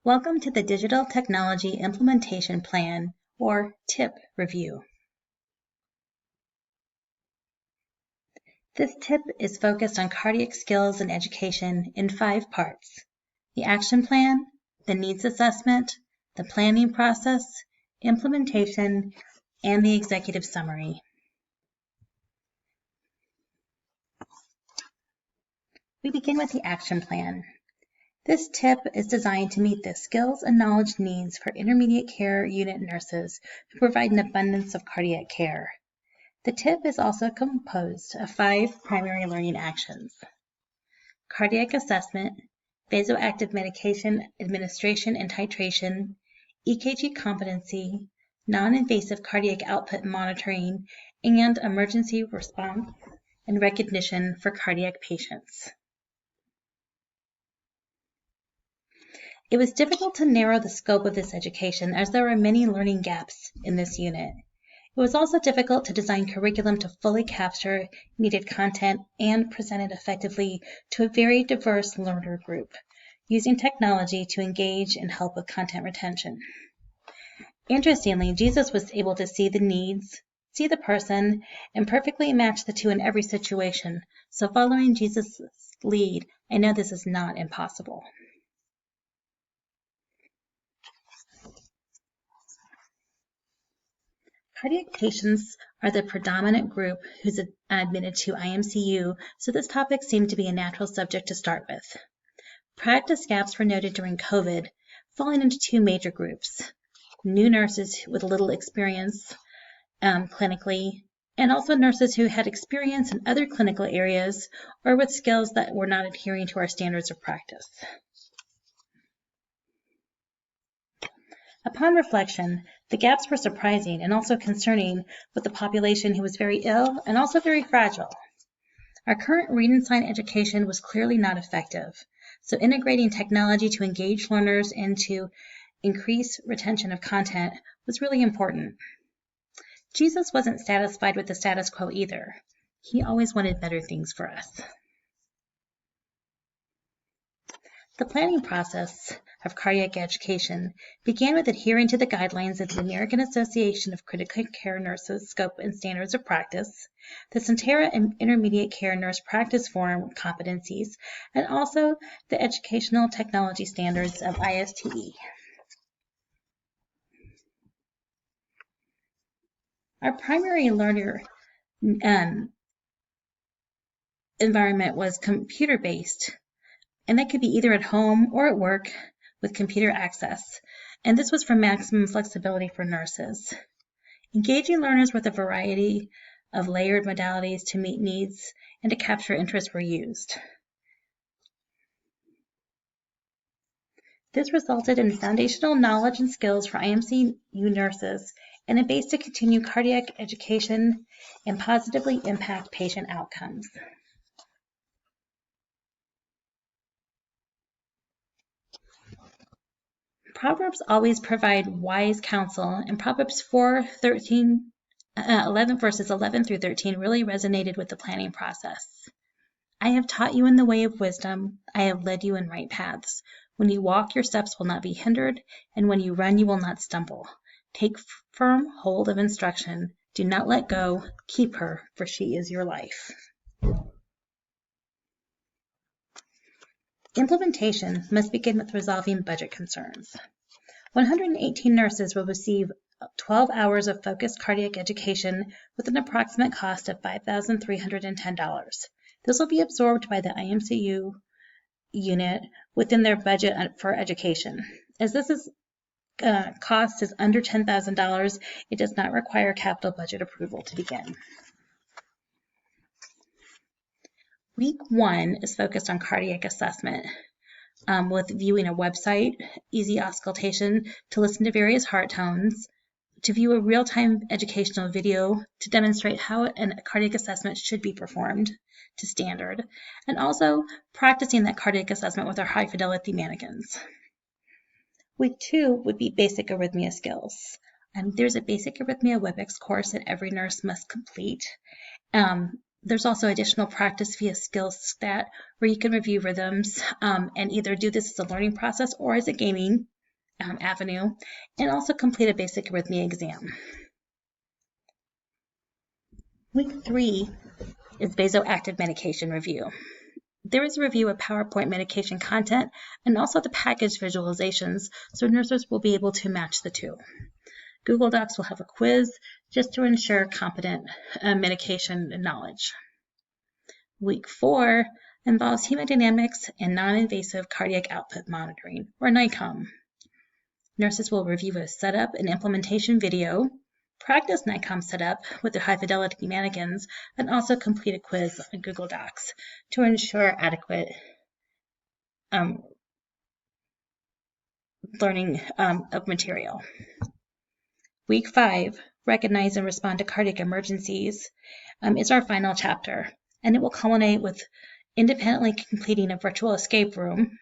Welcome to the Digital Technology Implementation Plan, or TIP review. This TIP is focused on cardiac skills and education in 5 parts: the action plan, the needs assessment, the planning process, implementation, and the executive summary. We begin with the action plan. This TIP is designed to meet the skills and knowledge needs for intermediate care unit nurses who provide an abundance of cardiac care. The TIP is also composed of 5 primary learning actions: cardiac assessment, vasoactive medication administration and titration, EKG competency, non-invasive cardiac output monitoring, and emergency response and recognition for cardiac patients. It was difficult to narrow the scope of this education as there are many learning gaps in this unit. It was also difficult to design curriculum to fully capture needed content and present it effectively to a very diverse learner group, using technology to engage and help with content retention. Interestingly, Jesus was able to see the needs, see the person, and perfectly match the two in every situation. So following Jesus' lead, I know this is not impossible. Cardiac patients are the predominant group who's admitted to IMCU, so this topic seemed to be a natural subject to start with. Practice gaps were noted during COVID, falling into 2 major groups: new nurses with little experience clinically, and also nurses who had experience in other clinical areas or with skills that were not adhering to our standards of practice. Upon reflection, the gaps were surprising and also concerning with the population who was very ill and also very fragile. Our current read and sign education was clearly not effective, so integrating technology to engage learners and to increase retention of content was really important. Jesus wasn't satisfied with the status quo either. He always wanted better things for us. The planning process of cardiac education began with adhering to the guidelines of the American Association of Critical Care Nurses Scope and Standards of Practice, the Sentara Intermediate Care Nurse Practice Forum competencies, and also the Educational Technology Standards of ISTE. Our primary learner environment was computer-based, and that could be either at home or at work with computer access, and this was for maximum flexibility for nurses. Engaging learners with a variety of layered modalities to meet needs and to capture interest were used. This resulted in foundational knowledge and skills for IMCU nurses and a base to continue cardiac education and positively impact patient outcomes. Proverbs always provide wise counsel, and Proverbs 11 verses 11 through 13 really resonated with the planning process. I have taught you in the way of wisdom. I have led you in right paths. When you walk, your steps will not be hindered, and when you run, you will not stumble. Take firm hold of instruction. Do not let go. Keep her, for she is your life. Implementation must begin with resolving budget concerns. 118 nurses will receive 12 hours of focused cardiac education with an approximate cost of $5,310. This will be absorbed by the IMCU unit within their budget for education. As this cost is under $10,000, it does not require capital budget approval to begin. Week 1 is focused on cardiac assessment with viewing a website, easy auscultation to listen to various heart tones, to view a real-time educational video to demonstrate how a cardiac assessment should be performed to standard, and also practicing that cardiac assessment with our high-fidelity mannequins. Week 2 would be basic arrhythmia skills. There's a basic arrhythmia WebEx course that every nurse must complete. There's also additional practice via SkillStat where you can review rhythms and either do this as a learning process or as a gaming avenue, and also complete a basic arrhythmia exam. Week 3 is vasoactive medication review. There is a review of PowerPoint medication content and also the package visualizations, so nurses will be able to match the two. Google Docs will have a quiz just to ensure competent medication knowledge. Week 4 involves hemodynamics and non-invasive cardiac output monitoring, or NICOM. Nurses will review a setup and implementation video, practice NICOM setup with their high-fidelity mannequins, and also complete a quiz on Google Docs to ensure adequate learning of material. Week 5, Recognize and Respond to Cardiac Emergencies, is our final chapter, and it will culminate with independently completing a virtual escape room,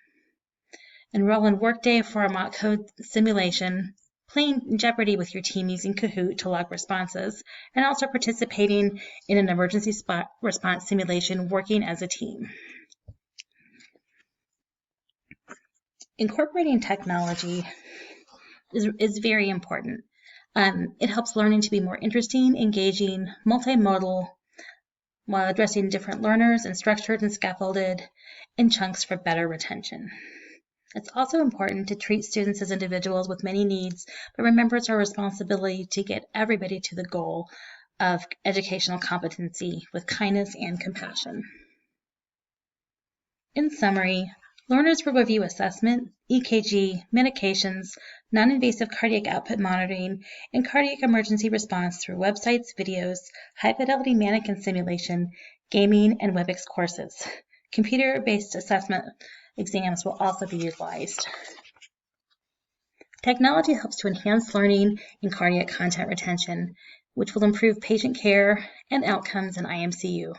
enroll in Workday for a mock code simulation, playing Jeopardy with your team using Kahoot to log responses, and also participating in an emergency response simulation working as a team. Incorporating technology is very important. It helps learning to be more interesting, engaging, multimodal, while addressing different learners and structured and scaffolded in chunks for better retention. It's also important to treat students as individuals with many needs, but remember it's our responsibility to get everybody to the goal of educational competency with kindness and compassion. In summary, learners will review assessment, EKG, medications, non-invasive cardiac output monitoring, and cardiac emergency response through websites, videos, high-fidelity mannequin simulation, gaming, and WebEx courses. Computer-based assessment exams will also be utilized. Technology helps to enhance learning and cardiac content retention, which will improve patient care and outcomes in IMCU.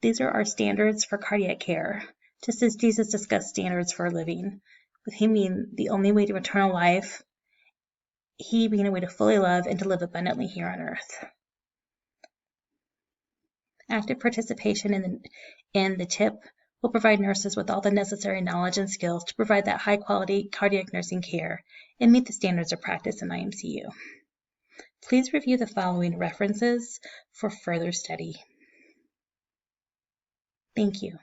These are our standards for cardiac care, just as Jesus discussed standards for living, with him being the only way to eternal life, he being a way to fully love and to live abundantly here on earth. Active participation in the TIP will provide nurses with all the necessary knowledge and skills to provide that high-quality cardiac nursing care and meet the standards of practice in IMCU. Please review the following references for further study. Thank you.